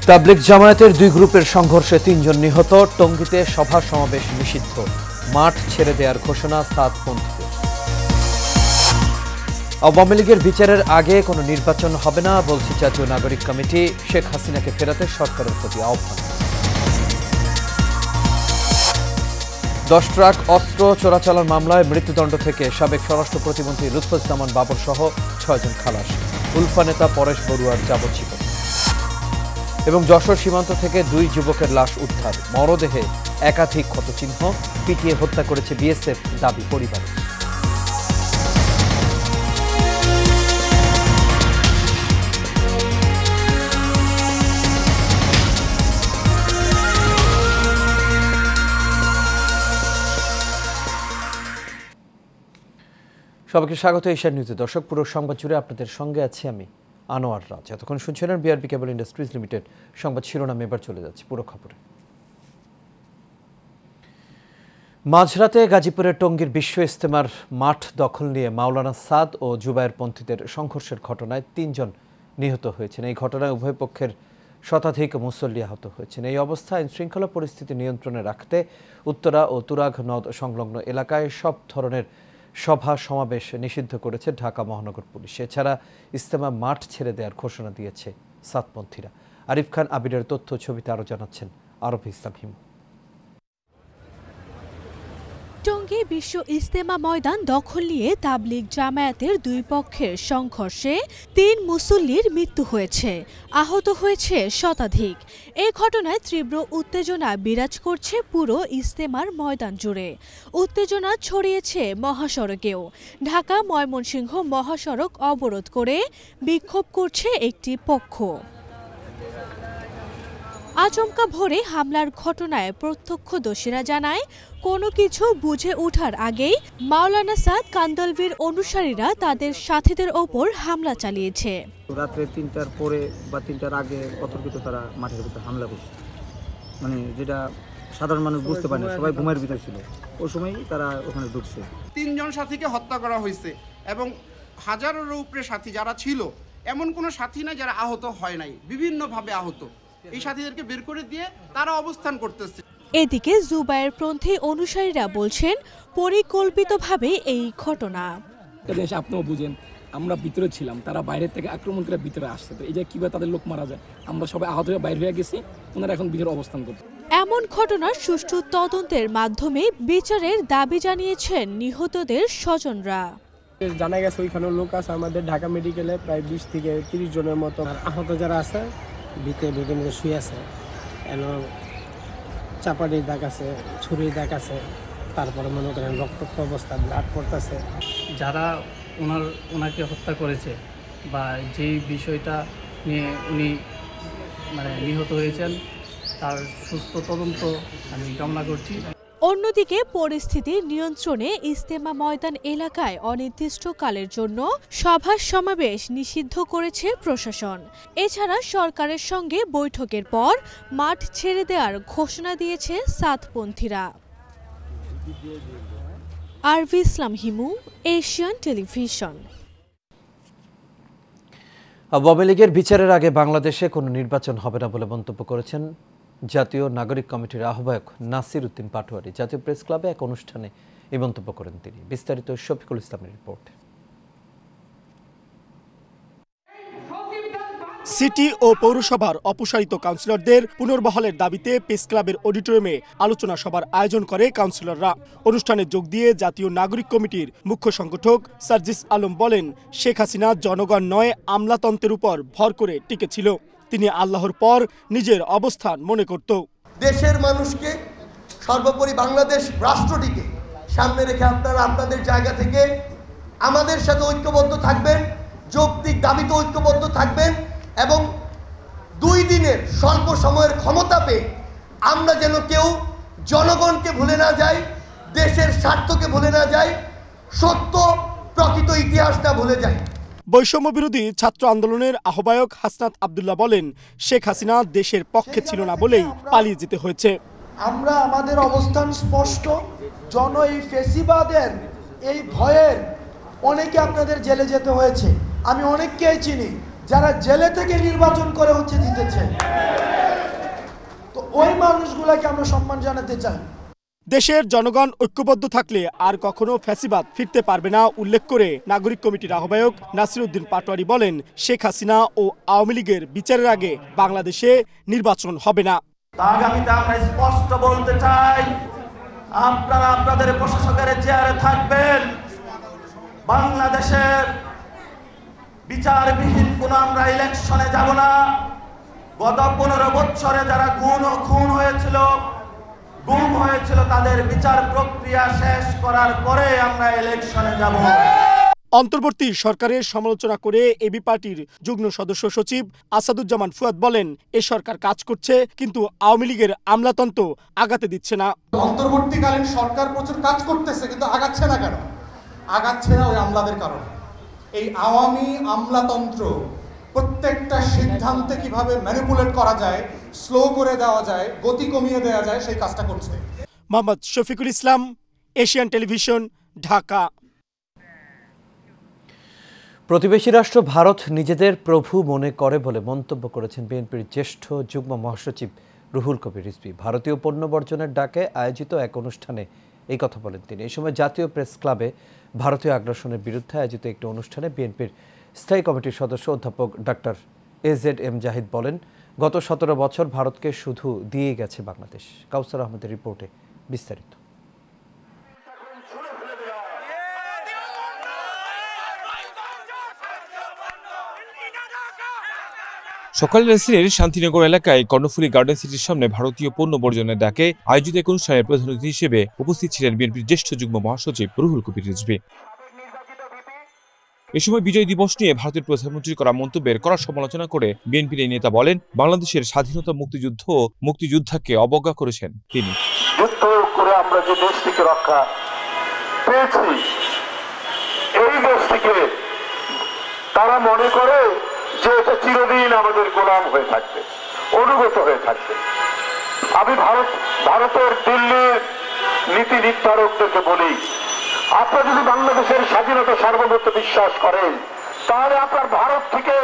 তাবলিগ জামায়াতের দুই গ্রুপের সংঘর্ষে ৩ জন নিহত। টঙ্গীতে সভা সমাবেশ নিষিদ্ধ, মাঠ ছেড়ে দেওয়ার ঘোষণা সাতপন্থীদের। আওয়ামী লীগের বিচারের আগে কোনো নির্বাচন হবে না বলছে জাতীয় নাগরিক কমিটি। শেখ হাসিনাকে ফেরাতে সরকারের প্রতি আহ্বান। 10 ট্রাক অস্ত্র চোরাচালান মামলায় মৃত্যুদণ্ড থেকে সাবেক স্বরাষ্ট্র প্রতিমন্ত্রী লুৎফুজ্জামান বাবর সহ 6 জন খালাস। উলফা নেতা পরেশ বড়ুয়ার যাবজ্জীবন। এবং যশোর সীমান্ত থেকে 2 যুবকের লাশ উদ্ধার, মরদেহে একাধিক ক্ষতচিহ্ন, পিটিয়ে হত্যা করেছে বিএসএফ দাবি পরিবারের। সবাইকে স্বাগত এশিয়ান নিউজে। দর্শক, পুরো সংবাদ জুড়ে আপনাদের সঙ্গে আছি আমি আনোয়ার রাজ। এতক্ষণ শুনছিলেন বিআরবি কেবল ইন্ডাস্ট্রিজ লিমিটেড সংবাদ শিরোনাম। এবার চলে যাচ্ছে পুরো খবরে। মাঝরাতে গাজীপুরের টঙ্গীর বিশ্ব ইজতেমার মাঠ দখল নিয়ে মাওলানা সাদ ও জুবায়েরপন্থীদের সংঘর্ষের ঘটনায় 3 জন নিহত হয়েছেন। এই ঘটনায় উভয় পক্ষের শতাধিক মুসল্লি আহত হয়েছেন। এই অবস্থায় আইনশৃঙ্খলা পরিস্থিতি নিয়ন্ত্রণে রাখতে উত্তরা ও তুরাগ নদ সংলগ্ন এলাকায় সব ধরনের সভা সমাবেশ নিষিদ্ধ করেছে ঢাকা মহানগর পুলিশ। এছাড়া ইজতেমা মাঠ ছেড়ে দেওয়ার ঘোষণা দিয়েছে সাতপন্থীরা। আরিফ খান আবিরের তথ্য ছবিতে আরও জানাচ্ছেন আরব ইসলাম হিমু। টঙ্গী বিশ্ব ইজতেমা ময়দান দখল নিয়ে তাবলিগ জামায়াতের 2 পক্ষের সংঘর্ষে 3 মুসল্লির মৃত্যু হয়েছে, আহত হয়েছে শতাধিক। এই ঘটনায় তীব্র উত্তেজনা বিরাজ করছে পুরো ইজতেমার ময়দান জুড়ে। উত্তেজনা ছড়িয়েছে মহাসড়কেও। ঢাকা ময়মনসিংহ মহাসড়ক অবরোধ করে বিক্ষোভ করছে একটি পক্ষ। আচমকা ভোরে হামলার ঘটনায় প্রত্যক্ষদর্শীরা জানায়, কোনো কিছু বুঝে ওঠার আগেই মাওলানা সাদ কান্দলভির অনুসারীরা তাদের সাথীদের ওপর হামলা চালিয়েছে। রাত্রে 3টার পরে বা 3টার আগে অতর্কিত তারা মাঠের ভিতরে হামলা করছে, মানে যেটা সাধারণ মানুষ বুঝতে পারে না, সবাই ঘুমের ভিতরে ছিল, ওই সময়ই তারা ওখানে ঢুকছে। 3 জন সাথীকে হত্যা করা হয়েছে এবং হাজারের উপরে সাথী যারা ছিল, এমন কোনো সাথী নাই যারা আহত হয় নাই, বিভিন্নভাবে আহত। এই সাথীদেরকে বের করে দিয়ে তারা অবস্থান করতেছে। এদিকে জুবায়েরপন্থী অনুসারীরা বলছেন পরিকল্পিতভাবে এই ঘটনা। আপনিও বুঝেন, আমরা ভিতরে ছিলাম, তারা বাইরে থেকে আক্রমণ করে ভিতরে আসছে, তো এই যে কিভাবে তাদের লোক মারা যায়, আমরা সবাই আহত হয়ে বাইরে হয়ে গেছি, ওনারা এখন ভিতরে অবস্থান করছে। এমন ঘটনার সুষ্ঠু তদন্তের মাধ্যমে বিচারের দাবি জানিয়েছেন নিহতদের স্বজনরা। জানা গেছে ওইখানে লোক আছে আমাদের ঢাকা মেডিকেলে প্রায় 20 থেকে 30 জনের মতো। আর আহত যারা আছে ভিতরে শুয়ে আছে, চাপাটির দাগ আছে, ছুরির দাগ আছে, তারপরে মনে করেন রক্তাক্ত অবস্থা, ব্লাড পড়তেছে। যারা ওনাকে হত্যা করেছে বা যেই বিষয়টা নিয়ে উনি নিহত হয়েছেন তার সুস্থ তদন্ত আমি কামনা করছি। অন্যদিকে পরিস্থিতি নিয়ন্ত্রণে ইজতেমা ময়দান এলাকায় অনির্দিষ্টকালের জন্য সভা সমাবেশ নিষিদ্ধ করেছে প্রশাসন। এছাড়া সরকারের সঙ্গে বৈঠকের পর মাঠ ছেড়ে দেওয়ার ঘোষণা দিয়েছে সাতপন্থীরা। আরবি ইসলাম হিমু, এশিয়ান টেলিভিশন। আওয়ামী লীগের বিচারের আগে বাংলাদেশে কোনো নির্বাচন হবে না বলে মন্তব্য করেছেন জাতীয় নাগরিক কমিটির আহ্বায়ক নাসির উদ্দিন পাটোয়ারি। জাতীয় প্রেস ক্লাবে এক অনুষ্ঠানে এই মন্তব্য করেন তিনি। বিস্তারিত শফিকুল ইসলামের রিপোর্ট। সিটি ও পৌরসভার অপসারিত কাউন্সিলরদের পুনর্বহালের দাবিতে প্রেস ক্লাবের অডিটোরিয়ামে আলোচনা সভার আয়োজন করে কাউন্সিলররা। অনুষ্ঠানে যোগ দিয়ে জাতীয় নাগরিক কমিটির মুখ্য সংগঠক সার্জিস আলম বলেন, শেখ হাসিনা জনগণ নয় আমলাতন্ত্রের উপর ভর করে টিকেছিল। তিনি আল্লাহর পর নিজের অবস্থান মনে করত। দেশের মানুষকে সর্বোপরি বাংলাদেশ রাষ্ট্রটিকে সামনে রেখে আপনারা আপনাদের জায়গা থেকে আমাদের সাথে ঐক্যবদ্ধ থাকবেন, যৌক্তিক দাবিতে ঐক্যবদ্ধ থাকবেন এবং 2 দিনের স্বল্প সময়ের ক্ষমতা পেয়ে আমরা যেন কেউ জনগণকে ভুলে না যাই, দেশের স্বার্থকে ভুলে না যাই, সত্য প্রকৃত ইতিহাসটা ভুলে যাই। বৈষম্য বিরোধী ছাত্র আন্দোলনের আহ্বায়ক হাসনাত আব্দুল্লাহ বলেন, শেখ হাসিনা দেশের পক্ষে ছিল না বলেই পালিয়ে যেতে হয়েছে। আমরা আমাদের অবস্থান স্পষ্ট। এই ফেসিবাদের এই ভয়ের অনেকে আপনাদের জেলে যেতে হয়েছে, আমি অনেককেই চিনি যারা জেলে থেকে নির্বাচন করে জিতেছে। তো ওই মানুষগুলোকে আমরা সম্মান জানাতে চাই। দেশের জনগণ ঐক্যবদ্ধ থাকলে আর কখনো ফ্যাসিবাদ ফিরতে পারবে না উল্লেখ করে নাগরিক কমিটির আহ্বায়ক নাসির উদ্দিন পাটোয়ারি বলেন, শেখ হাসিনা ও আওয়ামী লীগের বিচারের আগে বাংলাদেশে নির্বাচন হবে না। আগামীতে আমরা স্পষ্ট বলতে চাই, আপনারা আপনাদের প্রশাসকের চেয়ারে থাকবেন, বাংলাদেশের বিচারবিহীন কোনো আমরা ইলেকশনে যাব না। গত 15 বছরে যারা খুন হয়েছিল, গুম হয়েছিল, তাদের বিচার প্রক্রিয়া শেষ করার পরে আমরা ইলেকশনে যাব। অন্তর্বর্তী সরকারের সমালোচনা করে এবি পার্টির যুগ্ম সদস্য সচিব আসাদুজ্জামান ফুয়াদ বলেন, এ সরকার কাজ করছে কিন্তু আওয়ামী লীগের আমলাতন্ত্র আগাতে দিচ্ছে না। অন্তর্বর্তীকালীন সরকার প্রচুর কাজ করতেছে কিন্তু আগাচ্ছে না কেন? আগাচ্ছে না ওই আমলাদের কারণে। এই আওয়ামী আমলাতন্ত্র প্রত্যেকটা সিদ্ধান্তে কিভাবে ম্যানিপুলেট করা যায়, স্লো করে দেওয়া যায়, গতি কমিয়ে দেওয়া যায়, সেই কাজটা করছে। Mohammad Shafiqul Islam, Asian television, Dhaka. প্রতিবেশী রাষ্ট্র ভারত নিজেদের প্রভু মনে করে বলে মন্তব্য করেছেন বিএনপির জ্যেষ্ঠ যুগ্ম মহাসচিব রুহুল কবির রিজভী। ভারতীয় পণ্য বর্জনের ডাকে আয়োজিত এক অনুষ্ঠানে এই কথা বলেন তিনি। এই সময় জাতীয় প্রেস ক্লাবে ভারতীয় আগ্রাসনের বিরুদ্ধে আয়োজিত একটি অনুষ্ঠানে বিএনপির স্থায়ী কমিটির সদস্য অধ্যাপক ডক্টর AZM জাহিদ বলেন, গত 17 বছর ভারতকে শুধু দিয়ে গেছে বাংলাদেশ। কাউসার আহমেদের রিপোর্টে বিস্তারিত। সকাল রাজধানীর শান্তিনগর এলাকায় কর্ণফুলী গার্ডেন সিটির সামনে ভারতীয় পণ্য বর্জনের ডাকে আয়োজিত এক অনুষ্ঠানে প্রধান অতিথি হিসেবে উপস্থিত ছিলেন বিএনপির জ্যেষ্ঠ যুগ্ম মহাসচিব রুহুল কবির রিজভী। এ সময় বিজয় দিবস নিয়ে ভারতের প্রধানমন্ত্রীর করা মন্তব্যের কড়া সমালোচনা করে বিএনপির এই নেতা বলেন, বাংলাদেশের স্বাধীনতা মুক্তিযুদ্ধ ও মুক্তিযোদ্ধাকে অবজ্ঞা করেছেন তিনি। যুদ্ধ করে আমরা যে দেশটিকে রক্ষা পেয়েছি, এই দেশটিকে তারা মনে করে যে এটা চিরদিন আমাদের গোলাম হয়ে থাকবে, অনুগত হয়ে থাকবে। আমি ভারতের দিল্লির নীতি নির্ধারকদেরকে বলি, আপনারা যদি বাংলাদেশের স্বাধীনতা সার্বভৌমত্ব বিশ্বাস করেন, তাহলে আপনার ভারত থেকে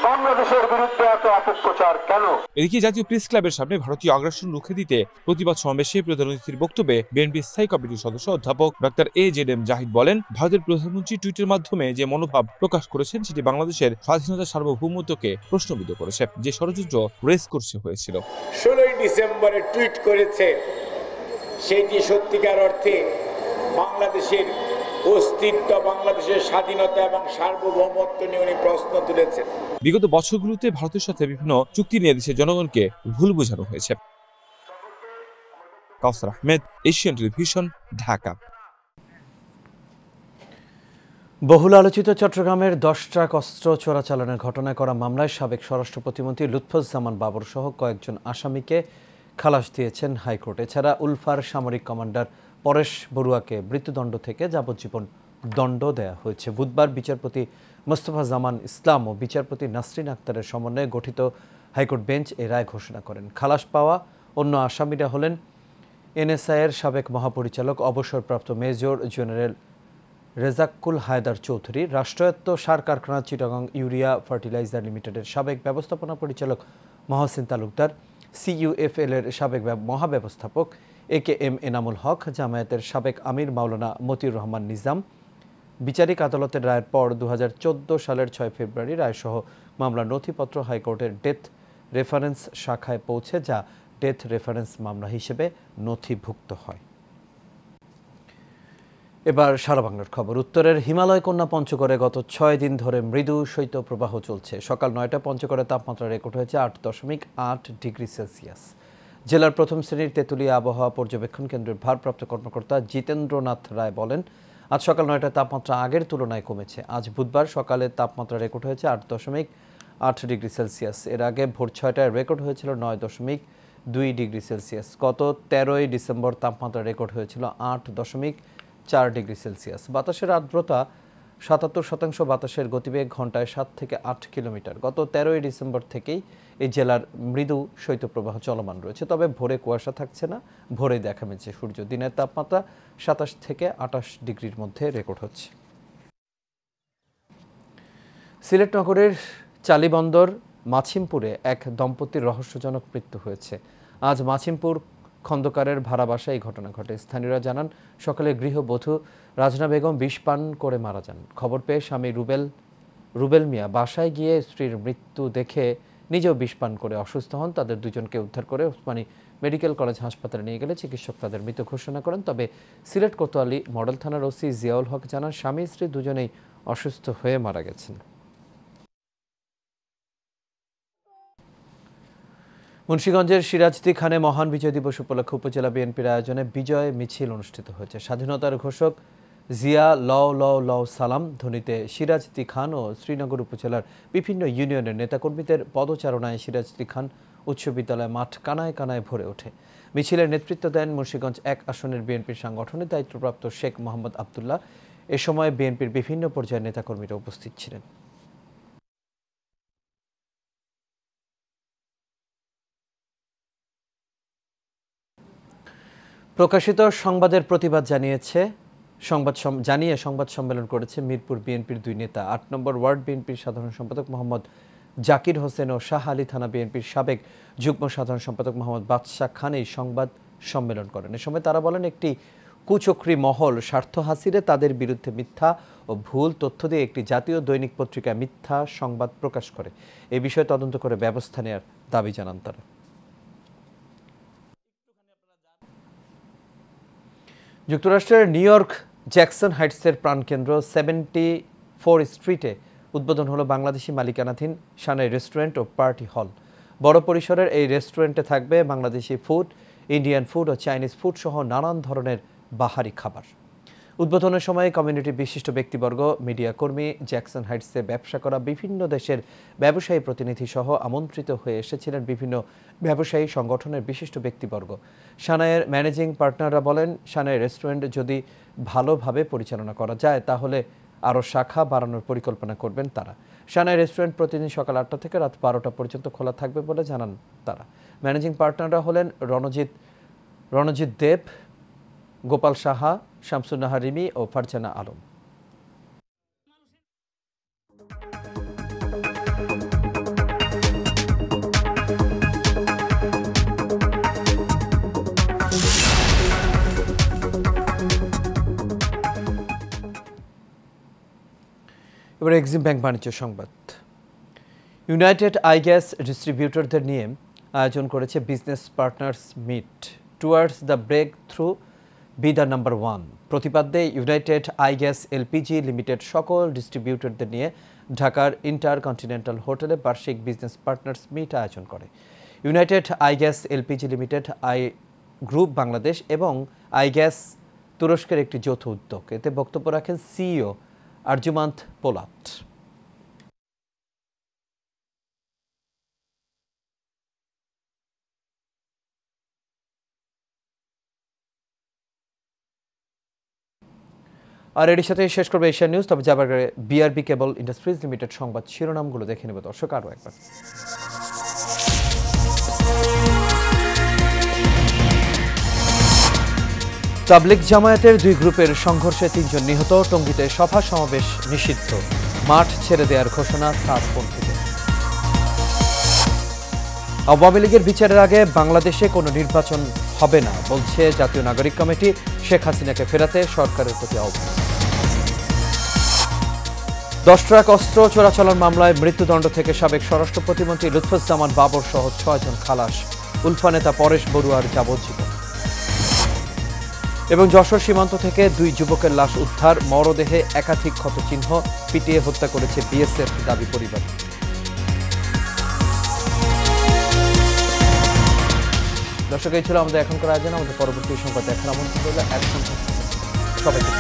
বাংলাদেশের বিরুদ্ধে এত অপপ্রচার কেন? এদিকে জাতীয় প্রেস ক্লাবের সামনে ভারতীয় আগ্রাসন রুখে দিতে প্রতিবাদ সমাবেশে প্রধান অতিথির বক্তব্যে বিএনপির স্থায়ী কমিটির সদস্য অধ্যাপক ডক্টর AZM জাহিদ বলেন, ভারতের প্রধানমন্ত্রী টুইটের মাধ্যমে যে মনোভাব প্রকাশ করেছেন সেটি বাংলাদেশের স্বাধীনতা সার্বভৌমত্বকে প্রশ্নবিদ্ধ করেছে, যে ষড়যন্ত্র রেস করছে হয়েছিল। 16 ডিসেম্বরে টুইট করেছে, সেটি সত্যিকার অর্থে বাংলাদেশের অস্তিত্ব, বাংলাদেশের স্বাধীনতা এবং সার্বভৌমত্ব নিয়ে উনি প্রশ্ন তুলেছেন। বিগত বছরগুলোতে ভারতের সাথে বিভিন্ন চুক্তি নিয়ে দেশের জনগণকে ভুল বোঝানো হয়েছে। কাউসার আহমেদ, এশিয়ান টেলিভিশন, ঢাকা। বহুল আলোচিত চট্টগ্রামের 10 ট্রাক অস্ত্র চোরাচালানের ঘটনায় করা মামলায় সাবেক স্বরাষ্ট্র প্রতিমন্ত্রী লুৎফুজ্জামান বাবর সহ কয়েকজন আসামিকে খালাস দিয়েছেন হাইকোর্ট। এছাড়া উলফার সামরিক কমান্ডার পরেশ বড়ুয়াকে মৃত্যুদণ্ড থেকে যাবজ্জীবন দণ্ড দেয়া হয়েছে। বুধবার বিচারপতি মোস্তফা জামান ইসলাম ও বিচারপতি নাসরিন আক্তারের সমন্বয়ে গঠিত হাইকোর্ট বেঞ্চ এ রায় ঘোষণা করেন। খালাস পাওয়া অন্য আসামিরা হলেন NSI-এর সাবেক মহাপরিচালক অবসরপ্রাপ্ত মেজর জেনারেল রেজাকুল হায়দার চৌধুরী, রাষ্ট্রায়ত্ত সার কারখানা চিটাগং ইউরিয়া ফার্টিলাইজার লিমিটেডের সাবেক ব্যবস্থাপনা পরিচালক মহসিন তালুকদার, CUFL-এর সাবেক মহাব্যবস্থাপক AKM এনামুল হক, জামায়াতের সাবেক আমির মাওলানা মতিউর রহমান নিজাম। বিচারিক আদালতের রায়ের পর 2014 সালের 6 ফেব্রুয়ারি রায়সহ মামলার নথিপত্র হাইকোর্টের ডেথ রেফারেন্স শাখায় পৌঁছে, যা ডেথ রেফারেন্স মামলা হিসেবে নথিভুক্ত হয়। এবার সারা বাংলার খবর। উত্তরের হিমালয় কন্যা পঞ্চগড়ে গত 6 দিন ধরে মৃদু শৈত্যপ্রবাহ চলছে। সকাল 9টায় পঞ্চগড়ে তাপমাত্রা রেকর্ড হয়েছে 8.8 ডিগ্রি সেলসিয়াস। জেলার প্রথম শ্রেণীর তেঁতুলিয়া আবহাওয়া পর্যবেক্ষণ কেন্দ্রের ভারপ্রাপ্ত কর্মকর্তা জিতেন্দ্রনাথ রায় বলেন, আজ সকাল 9টায় তাপমাত্রা আগের তুলনায় কমেছে। আজ বুধবার সকালে তাপমাত্রা রেকর্ড হয়েছে 8.8 ডিগ্রি সেলসিয়াস। এর আগে ভোর 6টায় রেকর্ড হয়েছিল 9.2 ডিগ্রি সেলসিয়াস। গত 13ই ডিসেম্বর তাপমাত্রা রেকর্ড হয়েছিল 8.4 ডিগ্রি সেলসিয়াস। বাতাসের আর্দ্রতা 77%, বাতাসের গতিবেগ ঘন্টায় 7 থেকে 8 কিলোমিটার। গত 13ই ডিসেম্বর থেকেই এই জেলার মৃদু শৈত্যপ্রবাহ চলমান রয়েছে, তবে ভোরে কুয়াশা থাকছে না, ভোরে দেখা মিলছে সূর্য। দিনের তাপমাত্রা 27 থেকে 28 ডিগ্রির মধ্যে রেকর্ড হচ্ছে। সিলেট নগরের চালিবন্দর মাছিমপুরে এক দম্পতির রহস্যজনক মৃত্যু হয়েছে। আজ মাছিমপুর খন্দকারের ভাড়া বাসায় এই ঘটনা ঘটে। স্থানীয়রা জানান, সকালে গৃহবধূ রাজনা বেগম বিষ পান করে মারা যান। খবর পেয়ে স্বামী রুবেল মিয়া বাসায় গিয়ে স্ত্রীর মৃত্যু দেখে নিজেও বিষ পান করে অসুস্থ হন। তাদের দুজনকে উদ্ধার করে ওসমানী মেডিকেল কলেজ হাসপাতালে নিয়ে গেলে চিকিৎসক তাদের মৃত ঘোষণা করেন। তবে সিলেট কোতোয়ালি মডেল থানার ওসি জিয়াউল হক জানান, স্বামী স্ত্রী দুজনেই অসুস্থ হয়ে মারা গেছেন। মুন্সিগঞ্জের সিরাজদি খানে মহান বিজয় দিবস উপলক্ষে উপজেলা বিএনপির আয়োজনে বিজয় মিছিল অনুষ্ঠিত হয়েছে। স্বাধীনতার ঘোষক জিয়া লও লও লও সালাম ধ্বনিতে সিরাজদি খান ও শ্রীনগর উপজেলার বিভিন্ন ইউনিয়নের নেতাকর্মীদের পদচারণায় সিরাজদি খান উচ্চ বিদ্যালয় মাঠ কানায় কানায় ভরে ওঠে। মিছিলের নেতৃত্ব দেন মুন্সিগঞ্জ ১ আসনের বিএনপির সাংগঠনিক দায়িত্বপ্রাপ্ত শেখ মোহাম্মদ আবদুল্লাহ। এ সময় বিএনপির বিভিন্ন পর্যায়ের নেতাকর্মীরা উপস্থিত ছিলেন। প্রকাশিত সংবাদের প্রতিবাদ জানিয়ে সংবাদ সম্মেলন করেছে মিরপুর বিএনপির ২ নেতা। ৮ নম্বর ওয়ার্ড বিএনপির সাধারণ সম্পাদক মোহাম্মদ জাকির হোসেন ও শাহ আলী থানা বিএনপির সাবেক যুগ্ম সাধারণ সম্পাদক মোহাম্মদ বাদশাহ খান এই সংবাদ সম্মেলন করেন। এ সময় তারা বলেন, একটি কুচক্রী মহল স্বার্থ হাসিলে তাদের বিরুদ্ধে মিথ্যা ও ভুল তথ্য দিয়ে একটি জাতীয় দৈনিক পত্রিকা মিথ্যা সংবাদ প্রকাশ করে। এ বিষয়ে তদন্ত করে ব্যবস্থা নেওয়ার দাবি জানান তারা। যুক্তরাষ্ট্রের নিউ ইয়র্ক জ্যাকসন হাইটসের প্রাণকেন্দ্র 74 স্ট্রিটে উদ্বোধন হলো বাংলাদেশি মালিকানাধীন সানাই রেস্টুরেন্ট ও পার্টি হল। বড় পরিসরের এই রেস্টুরেন্টে থাকবে বাংলাদেশি ফুড, ইন্ডিয়ান ফুড ও চাইনিজ ফুড সহ নানান ধরনের বাহারি খাবার। উদ্বোধনের সময় কমিউনিটির বিশিষ্ট ব্যক্তিবর্গ, মিডিয়া কর্মী, জ্যাকসন হাইটসে ব্যবসা করা বিভিন্ন দেশের ব্যবসায়ী প্রতিনিধি সহ আমন্ত্রিত হয়ে এসেছিলেন বিভিন্ন ব্যবসায়ী সংগঠনের বিশিষ্ট ব্যক্তিবর্গ। সানাইয়ের ম্যানেজিং পার্টনাররা বলেন, সানাই রেস্টুরেন্ট যদি ভালোভাবে পরিচালনা করা যায় তাহলে আরও শাখা বাড়ানোর পরিকল্পনা করবেন তারা। সানাই রেস্টুরেন্ট প্রতিদিন সকাল ৮টা থেকে রাত ১২টা পর্যন্ত খোলা থাকবে বলে জানান তারা। ম্যানেজিং পার্টনাররা হলেন রণজিৎ দেব, গোপাল সাহা, শামসুন্নাহার রিমি ও ফারজানা আলম। এবার এক্সিম ব্যাংক বাণিজ্য সংবাদ। ইউনাইটেড আই গ্যাস ডিস্ট্রিবিউটরদের নিয়ে আয়োজন করেছে business partners meet towards the breakthrough be the number 1। প্রতিপাদ্যে united Aygaz LPG limited সকল ডিস্ট্রিবিউটরদের নিয়ে ঢাকার ইন্টারকন্টিনেন্টাল হোটেলে বার্ষিক বিজনেস পার্টনার্স মিট আয়োজন করে United Aygaz LPG limited, I group Bangladesh এবং আই গ্যাস তুরস্কের একটি যৌথ উদ্যোগ। এতে বক্তব্য রাখেন সিইও আরজুমান্ত পোলাত। আর এর সাথে শেষ করবে এশিয়ান নিউজ। তবে যাবার আগে বিআরবি কেবল ইন্ডাস্ট্রিজ লিমিটেড সংবাদ শিরোনামগুলো দেখে নেব দর্শক আরও একবার। তাবলিগ জামায়াতের 2 গ্রুপের সংঘর্ষে 3 জন নিহত। টঙ্গীতে সভা সমাবেশ নিষিদ্ধ। মাঠ ছেড়ে দেওয়ার ঘোষণা সাতপন্থীদের। আওয়ামী লীগের বিচারের আগে বাংলাদেশে কোনো নির্বাচন হবে না বলছে জাতীয় নাগরিক কমিটি। শেখ হাসিনাকে ফেরাতে সরকারের প্রতি আহ্বান। 10 ট্রাক অস্ত্র চোরাচালান মামলায় মৃত্যুদণ্ড থেকে সাবেক স্বরাষ্ট্র প্রতিমন্ত্রী লুৎফুজ্জামান বাবর সহ 6 জন খালাস। উলফা নেতা পরেশ বড়ুয়ার যাবজ্জীবন। এবং যশোর সীমান্ত থেকে 2 যুবকের লাশ উদ্ধার। মরদেহে একাধিক ক্ষতচিহ্ন। পিটিয়ে হত্যা করেছে বিএসএফ দাবি পরিবার। দর্শক, এই ছিল আমাদের এখনকার আয়োজন। আমাদের পরবর্তী সংবাদ দেখার আমন্ত্রণ রইল। সবাইকে